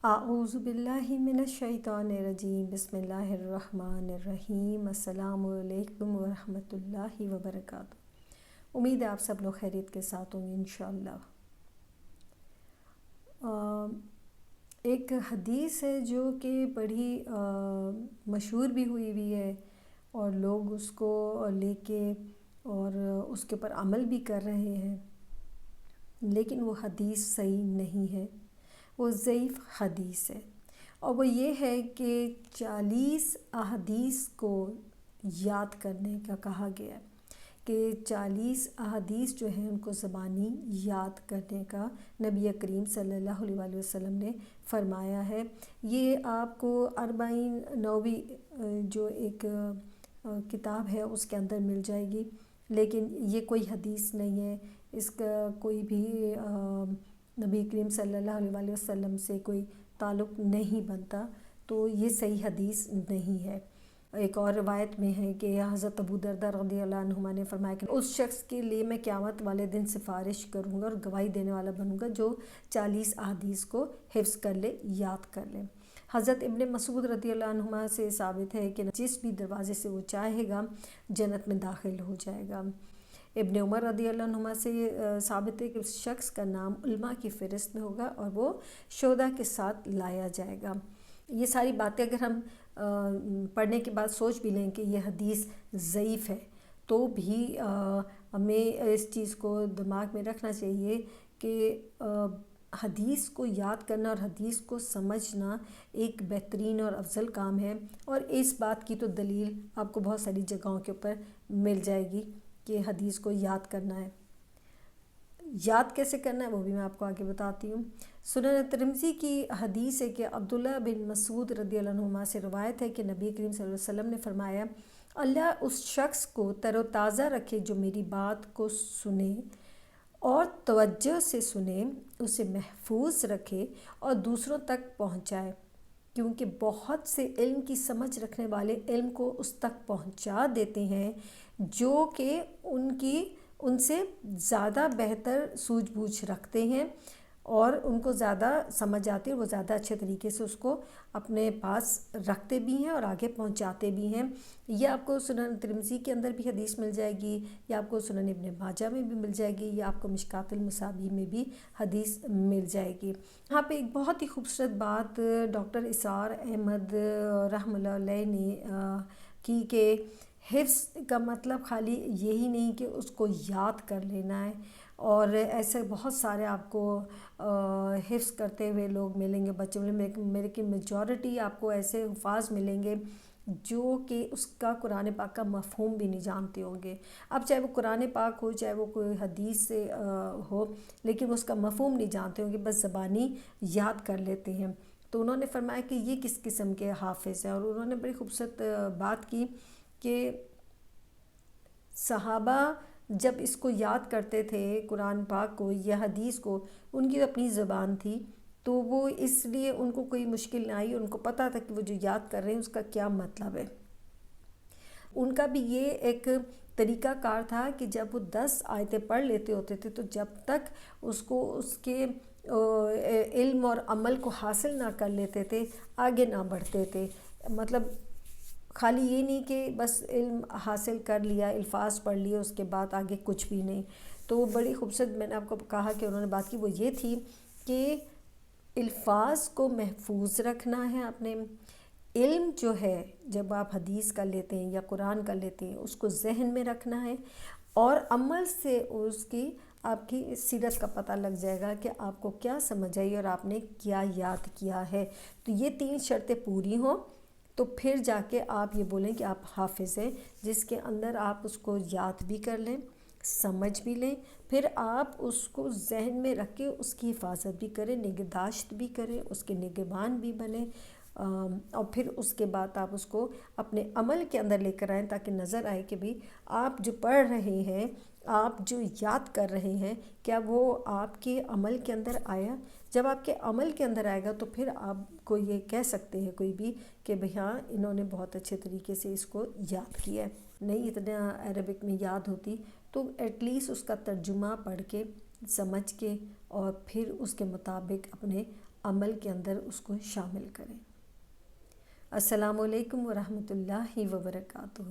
اعوذ باللہ من الشیطان الرجیم، بسم اللہ الرحمن الرحیم۔ السلام علیکم ورحمۃ اللہ وبرکاتہ۔ امید ہے آپ سب لوگ خیریت کے ساتھ ہوں گے انشاءاللہ۔ ایک حدیث ہے جو کہ بڑی مشہور بھی ہوئی ہے اور لوگ اس کو لے کے اور اس کے اوپر عمل بھی کر رہے ہیں، لیکن وہ حدیث صحیح نہیں ہے، وہ ضعیف حدیث ہے۔ اور وہ یہ ہے کہ 40 احادیث کو یاد کرنے کا کہا گیا ہے، کہ 40 احادیث جو ہیں ان کو زبانی یاد کرنے کا نبی کریم صلی اللہ علیہ وآلہ وسلم نے فرمایا ہے۔ یہ آپ کو 40 نووی جو ایک کتاب ہے اس کے اندر مل جائے گی، لیکن یہ کوئی حدیث نہیں ہے، اس کا کوئی بھی نبی کریم صلی اللہ علیہ وآلہ وسلم سے کوئی تعلق نہیں بنتا، تو یہ صحیح حدیث نہیں ہے۔ ایک اور روایت میں ہے کہ حضرت ابو درداء رضی اللہ عنہما نے فرمایا کہ اس شخص کے لیے میں قیامت والے دن سفارش کروں گا اور گواہی دینے والا بنوں گا جو 40 احادیث کو حفظ کر لے، یاد کر لے۔ حضرت ابن مسعود رضی اللہ عنہما سے ثابت ہے کہ جس بھی دروازے سے وہ چاہے گا جنت میں داخل ہو جائے گا۔ ابن عمر رضی اللہ عنہما سے ثابت ہے کہ اس شخص کا نام علماء کی فہرست میں ہوگا اور وہ شہداء کے ساتھ لایا جائے گا۔ یہ ساری باتیں اگر ہم پڑھنے کے بعد سوچ بھی لیں کہ یہ حدیث ضعیف ہے، تو بھی ہمیں اس چیز کو دماغ میں رکھنا چاہیے کہ حدیث کو یاد کرنا اور حدیث کو سمجھنا ایک بہترین اور افضل کام ہے، اور اس بات کی تو دلیل آپ کو بہت ساری جگہوں کے اوپر مل جائے گی کہ حدیث کو یاد کرنا ہے۔ یاد کیسے کرنا ہے وہ بھی میں آپ کو آگے بتاتی ہوں۔ سنن ترمذی کی حدیث ہے کہ عبداللہ بن مسعود رضی اللہ عنہما سے روایت ہے کہ نبی کریم صلی اللہ علیہ وسلم نے فرمایا، اللہ اس شخص کو تر و تازہ رکھے جو میری بات کو سنے اور توجہ سے سنے، اسے محفوظ رکھے اور دوسروں تک پہنچائے، کیونکہ بہت سے علم کی سمجھ رکھنے والے علم کو اس تک پہنچا دیتے ہیں جو کہ ان سے زیادہ بہتر سوجھ بوجھ رکھتے ہیں اور ان کو زیادہ سمجھ آتی ہے، وہ زیادہ اچھے طریقے سے اس کو اپنے پاس رکھتے بھی ہیں اور آگے پہنچاتے بھی ہیں۔ یہ آپ کو سنن ترمذی کے اندر بھی حدیث مل جائے گی، یا آپ کو سنن ابن ماجہ میں بھی مل جائے گی، یا آپ کو مشکات المصابیح میں بھی حدیث مل جائے گی۔ یہاں پہ ایک بہت ہی خوبصورت بات ڈاکٹر اسرار احمد رحمہ اللہ علیہ نے کی کہ حفظ کا مطلب خالی یہی نہیں کہ اس کو یاد کر لینا ہے، اور ایسے بہت سارے آپ کو حفظ کرتے ہوئے لوگ ملیں گے، بچے میرے کی میجورٹی آپ کو ایسے حفاظ ملیں گے جو کہ اس کا قرآن پاک کا مفہوم بھی نہیں جانتے ہوں گے۔ اب چاہے وہ قرآن پاک ہو، چاہے وہ کوئی حدیث سے ہو، لیکن اس کا مفہوم نہیں جانتے ہوں گے، بس زبانی یاد کر لیتے ہیں۔ تو انہوں نے فرمایا کہ یہ کس قسم کے حافظ ہیں، اور انہوں نے بڑی خوبصورت بات کی کہ صحابہ جب اس کو یاد کرتے تھے قرآن پاک کو یا حدیث کو، ان کی اپنی زبان تھی، تو وہ اس لیے ان کو کوئی مشکل نہ آئی، ان کو پتہ تھا کہ وہ جو یاد کر رہے ہیں اس کا کیا مطلب ہے۔ ان کا بھی یہ ایک طریقہ کار تھا کہ جب وہ 10 آیتیں پڑھ لیتے ہوتے تھے تو جب تک اس کو اس کے علم اور عمل کو حاصل نہ کر لیتے تھے آگے نہ بڑھتے تھے۔ مطلب خالی یہ نہیں کہ بس علم حاصل کر لیا، الفاظ پڑھ لیے، اس کے بعد آگے کچھ بھی نہیں۔ تو وہ بڑی خوبصورت میں نے آپ کو کہا کہ انہوں نے بات کی، وہ یہ تھی کہ الفاظ کو محفوظ رکھنا ہے اپنے۔ علم جو ہے جب آپ حدیث کا لیتے ہیں یا قرآن کا لیتے ہیں اس کو ذہن میں رکھنا ہے، اور عمل سے اس کی آپ کی سیرت کا پتہ لگ جائے گا کہ آپ کو کیا سمجھ آئی اور آپ نے کیا یاد کیا ہے۔ تو یہ 3 شرطیں پوری ہوں تو پھر جا کے آپ یہ بولیں کہ آپ حافظ ہیں، جس کے اندر آپ اس کو یاد بھی کر لیں، سمجھ بھی لیں، پھر آپ اس کو ذہن میں رکھ کے اس کی حفاظت بھی کریں، نگہداشت بھی کریں، اس کے نگہبان بھی بنیں، اور پھر اس کے بعد آپ اس کو اپنے عمل کے اندر لے کر آئیں تاکہ نظر آئے کہ بھی آپ جو پڑھ رہے ہیں، آپ جو یاد کر رہے ہیں، کیا وہ آپ کے عمل کے اندر آیا۔ جب آپ کے عمل کے اندر آئے گا تو پھر آپ کو یہ کہہ سکتے ہیں کوئی بھی کہ بھئی ہاں انہوں نے بہت اچھے طریقے سے اس کو یاد کیا ہے۔ نہیں اتنا عربک میں یاد ہوتی تو ایٹ لیسٹ اس کا ترجمہ پڑھ کے سمجھ کے اور پھر اس کے مطابق اپنے عمل کے اندر اس کو شامل کریں۔ السلام علیکم ورحمۃ اللہ وبرکاتہ۔